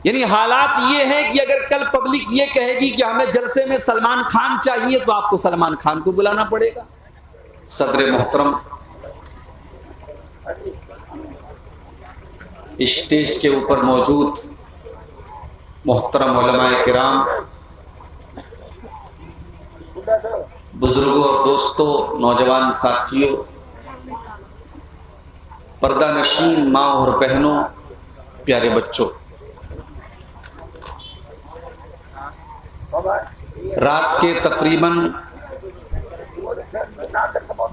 یعنی حالات یہ ہیں کہ اگر کل پبلک یہ کہے گی کہ ہمیں جلسے میں سلمان خان چاہیے تو آپ کو سلمان خان کو بلانا پڑے گا۔ صدر محترم، اسٹیج کے اوپر موجود محترم علماء کرام، بزرگوں اور دوستوں، نوجوان ساتھیوں، پردہ نشین ماں اور بہنوں، پیارے بچوں، رات کے تقریباً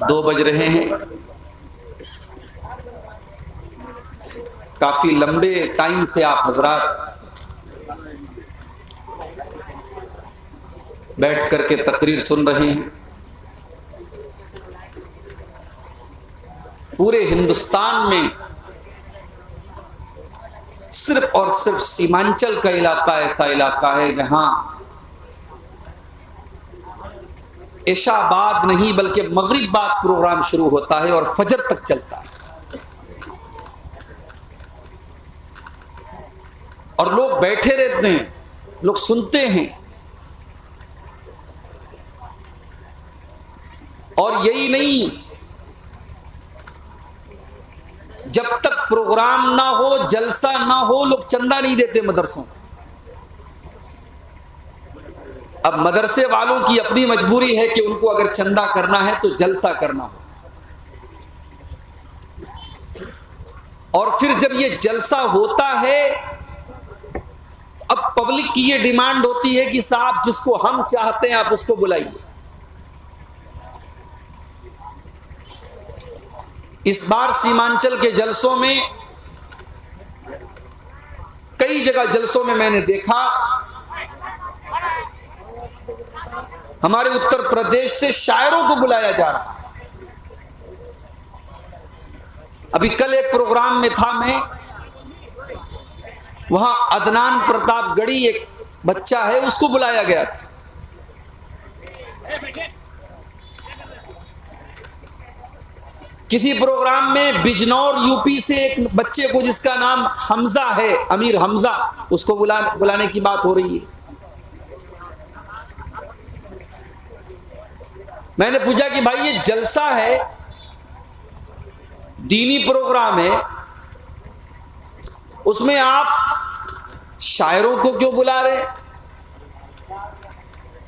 2 بج رہے ہیں۔ کافی لمبے ٹائم سے آپ حضرات بیٹھ کر کے تقریر سن رہے ہیں۔ پورے ہندوستان میں صرف اور صرف سیمانچل کا علاقہ ایسا علاقہ ہے جہاں عشاء بعد نہیں بلکہ مغرب بعد پروگرام شروع ہوتا ہے اور فجر تک چلتا ہے، اور لوگ بیٹھے رہتے ہیں، لوگ سنتے ہیں۔ اور یہی نہیں، جب تک پروگرام نہ ہو، جلسہ نہ ہو، لوگ چندہ نہیں دیتے مدرسوں۔ اب مدرسے والوں کی اپنی مجبوری ہے کہ ان کو اگر چندہ کرنا ہے تو جلسہ کرنا ہو، اور پھر جب یہ جلسہ ہوتا ہے اب پبلک کی یہ ڈیمانڈ ہوتی ہے کہ صاحب جس کو ہم چاہتے ہیں آپ اس کو بلائیے۔ اس بار سیمانچل کے جلسوں میں، کئی جگہ جلسوں میں نے دیکھا ہمارے اتر پردیش سے شاعروں کو بلایا جا رہا۔ ابھی کل ایک پروگرام میں تھا میں، وہاں عدنان پرتاپ گڑھی ایک بچہ ہے، اس کو بلایا گیا تھا۔ کسی پروگرام میں بجنور یو پی سے ایک بچے کو جس کا نام حمزہ ہے، امیر حمزہ، اس کو بلانے کی بات ہو رہی ہے۔ میں نے پوچھا کہ بھائی یہ جلسہ ہے، دینی پروگرام ہے، اس میں آپ شاعروں کو کیوں بلا رہے؟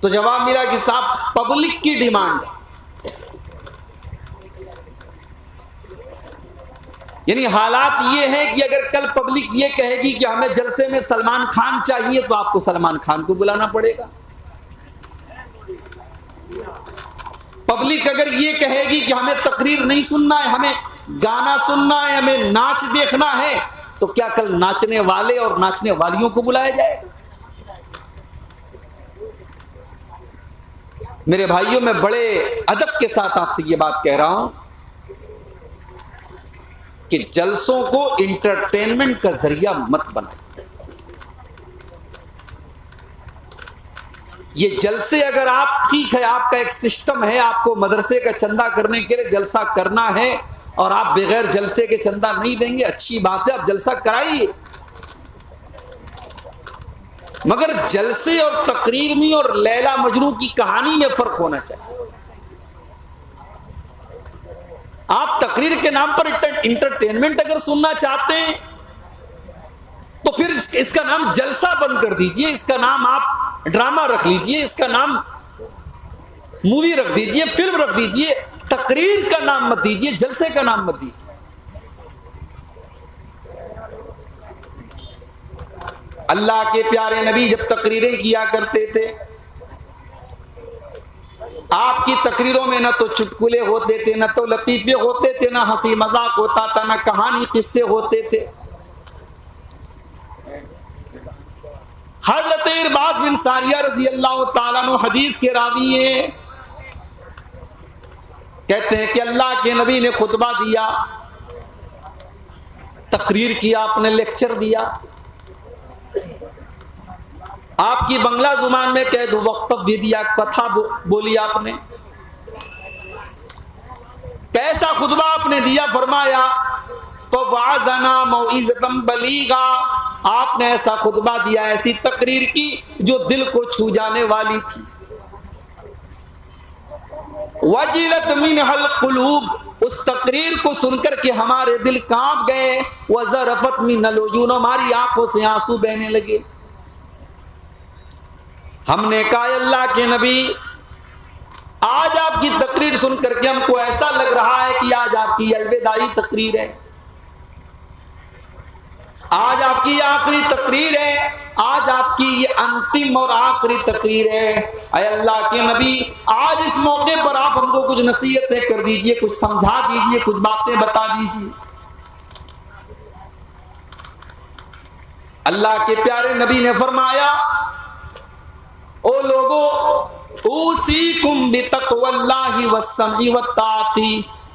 تو جواب ملا کہ صاحب پبلک کی ڈیمانڈ ہے۔ یعنی حالات یہ ہیں کہ اگر کل پبلک یہ کہے گی کہ ہمیں جلسے میں سلمان خان چاہیے تو آپ کو سلمان خان کو بلانا پڑے گا۔ پبلک اگر یہ کہے گی کہ ہمیں تقریر نہیں سننا ہے، ہمیں گانا سننا ہے، ہمیں ناچ دیکھنا ہے، تو کیا کل ناچنے والے اور ناچنے والیوں کو بلایا جائے گا؟ میرے بھائیوں، میں بڑے ادب کے ساتھ آپ سے یہ بات کہہ رہا ہوں کہ جلسوں کو انٹرٹینمنٹ کا ذریعہ مت بنائیں۔ یہ جلسے اگر آپ، ٹھیک ہے آپ کا ایک سسٹم ہے، آپ کو مدرسے کا چندہ کرنے کے لیے جلسہ کرنا ہے اور آپ بغیر جلسے کے چندہ نہیں دیں گے، اچھی بات ہے، آپ جلسہ کرائیے، مگر جلسے اور تقریر میں اور لیلا مجنوں کی کہانی میں فرق ہونا چاہیے۔ آپ تقریر کے نام پر انٹرٹینمنٹ اگر سننا چاہتے ہیں تو پھر اس کا نام جلسہ بند کر دیجئے، اس کا نام آپ ڈرامہ رکھ لیجئے، اس کا نام مووی رکھ دیجئے، فلم رکھ دیجئے، تقریر کا نام مت دیجئے، جلسے کا نام مت دیجئے۔ اللہ کے پیارے نبی جب تقریریں کیا کرتے تھے، آپ کی تقریروں میں نہ تو چٹکلے ہوتے تھے، نہ تو لطیفے ہوتے تھے، نہ ہنسی مذاق ہوتا تھا، نہ کہانی قصے ہوتے تھے۔ حضرت ارباز بن ساریہ رضی اللہ تعالیٰ عنہ حدیث کے راوی ہیں، کہتے ہیں کہ اللہ کے نبی نے خطبہ دیا، تقریر کیا، اپنے لیکچر دیا، آپ کی بنگلہ زبان میں کہہ دو وقتف بھی دیا، کتھا بولی آپ نے، کیسا خطبہ آپ نے دیا؟ فرمایا فَوَعَظَنَا مَوْعِظَةً بَلِيغًا، آپ نے ایسا خطبہ دیا، ایسی تقریر کی جو دل کو چھو جانے والی تھی. وجلت منها القلوب، اس تقریر کو سن کر کے ہمارے دل کانپ گئے. وذرفت من العیون، ہماری آنکھوں سے آنسو بہنے لگے. ہم نے کہا اللہ کے نبی، آج آپ کی تقریر سن کر کے ہم کو ایسا لگ رہا ہے کہ آج آپ کی الوداعی تقریر ہے، آج آپ کی آخری تقریر ہے، آج آپ کی یہ انتم اور آخری تقریر ہے. اے اللہ کے نبی، آج اس موقع پر آپ ہم کو کچھ نصیحتیں کر دیجئے، کچھ سمجھا دیجئے، کچھ باتیں بتا دیجئے. اللہ کے پیارے نبی نے فرمایا، او لوگو، اوصیکم بتقوی اللہ والسمع والطاعۃ،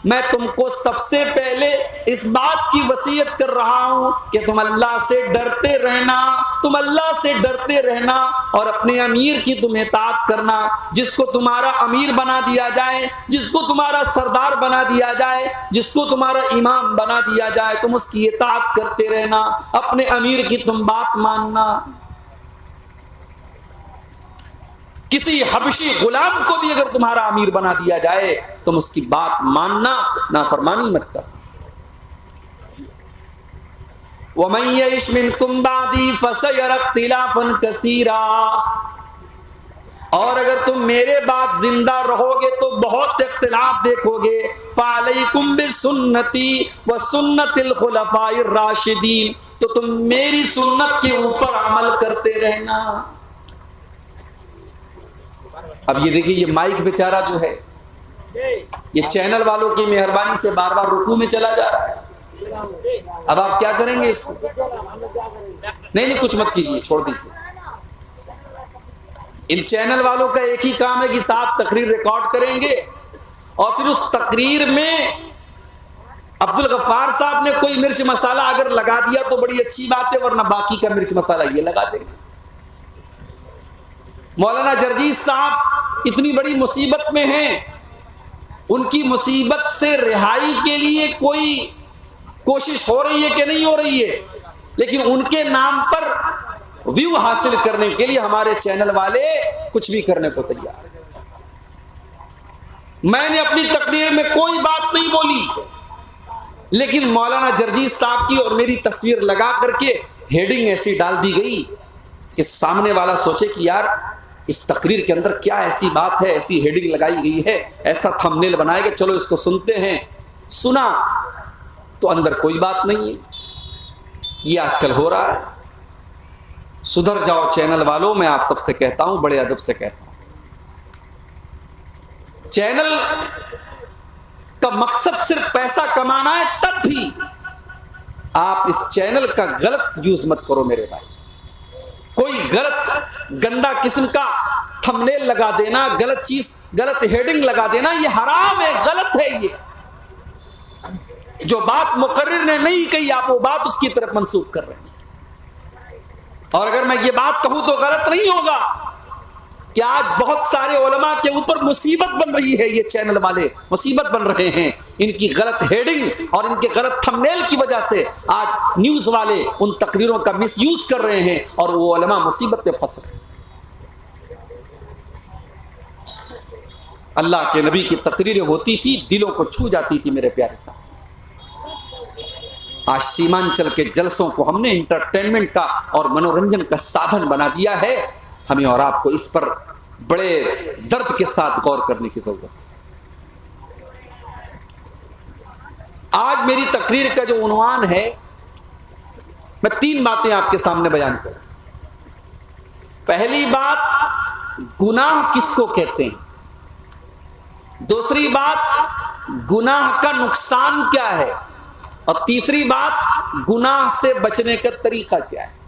میں تم کو سب سے پہلے اس بات کی وصیت کر رہا ہوں کہ تم اللہ سے ڈرتے رہنا، تم اللہ سے ڈرتے رہنا اور اپنے امیر کی تم اطاعت کرنا. جس کو تمہارا امیر بنا دیا جائے، جس کو تمہارا سردار بنا دیا جائے، جس کو تمہارا امام بنا دیا جائے، تم اس کی اطاعت کرتے رہنا، اپنے امیر کی تم بات ماننا. کسی حبشی غلام کو بھی اگر تمہارا امیر بنا دیا جائے تم اس کی بات ماننا، نافرمانی مت کرنا. وَمَن يَعِشْ مِنكُم بَعْدِي فَسَيَرَى اخْتِلَافًا كَثِيرًا، اور اگر تم میرے بعد زندہ رہو گے تو بہت اختلاف دیکھو گے. فَعَلَيْكُمْ بِسُنَّتِي وَسُنَّتِ الْخُلَفَاءِ الرَّاشِدِينَ، تو تم میری سنت کے اوپر عمل کرتے رہنا. اب یہ دیکھیے، یہ مائک بیچارہ جو ہے، یہ چینل والوں کی مہربانی سے بار بار رکوع میں چلا جا رہا ہے. اب آپ کیا کریں گے اس کو؟ نہیں کچھ مت کیجیے، چھوڑ دیجیے. ان چینل والوں کا ایک ہی کام ہے کہ صاحب تقریر ریکارڈ کریں گے اور پھر اس تقریر میں عبدالغفار صاحب نے کوئی مرچ مسالہ اگر لگا دیا تو بڑی اچھی بات ہے، ورنہ باقی کا مرچ مسالہ یہ لگا دیں گے. مولانا جرجیس صاحب اتنی بڑی مصیبت میں ہیں، ان کی مصیبت سے رہائی کے لیے کوئی کوشش ہو رہی ہے کہ نہیں ہو رہی ہے، لیکن ان کے نام پر ویو حاصل کرنے کے لیے ہمارے چینل والے کچھ بھی کرنے کو تیار ہیں. میں نے اپنی تقریر میں کوئی بات نہیں بولی، لیکن مولانا جرجیس صاحب کی اور میری تصویر لگا کر کے ہیڈنگ ایسی ڈال دی گئی کہ سامنے والا سوچے کہ یار اس تقریر کے اندر کیا ایسی بات ہے، ایسی ہیڈنگ لگائی گئی ہے، ایسا تھمبنیل بنائے گا، چلو اس کو سنتے ہیں. سنا تو اندر کوئی بات نہیں ہے. یہ آج کل ہو رہا ہے. سدھر جاؤ چینل والوں، میں آپ سب سے کہتا ہوں، بڑے ادب سے کہتا ہوں. چینل کا مقصد صرف پیسہ کمانا ہے، تب بھی آپ اس چینل کا غلط یوز مت کرو میرے بھائی. کوئی غلط گندا قسم کا تھمبنیل لگا دینا، غلط چیز، غلط ہیڈنگ لگا دینا، یہ حرام ہے، غلط ہے. یہ جو بات مقرر نے نہیں کہی آپ وہ بات اس کی طرف منسوخ کر رہے ہیں. اور اگر میں یہ بات کہوں تو غلط نہیں ہوگا کہ آج بہت سارے علماء کے اوپر مصیبت بن رہی ہے. یہ چینل والے مصیبت بن رہے ہیں، ان کی غلط ہیڈنگ اور ان کے غلط تھمبنیل کی وجہ سے آج نیوز والے ان تقریروں کا مس یوز کر رہے ہیں اور وہ علماء مصیبت میں پھنس رہے ہیں. اللہ کے نبی کی تقریریں ہوتی تھی، دلوں کو چھو جاتی تھی میرے پیارے ساتھ. آج سیمانچل کے جلسوں کو ہم نے انٹرٹینمنٹ کا اور منورنجن کا سادھن بنا دیا ہے. ہمیں اور آپ کو اس پر بڑے درد کے ساتھ غور کرنے کی ضرورت ہے. آج میری تقریر کا جو عنوان ہے، میں 3 باتیں آپ کے سامنے بیان کروں. پہلی بات، گناہ کس کو کہتے ہیں. دوسری بات، گناہ کا نقصان کیا ہے. اور تیسری بات، گناہ سے بچنے کا طریقہ کیا ہے.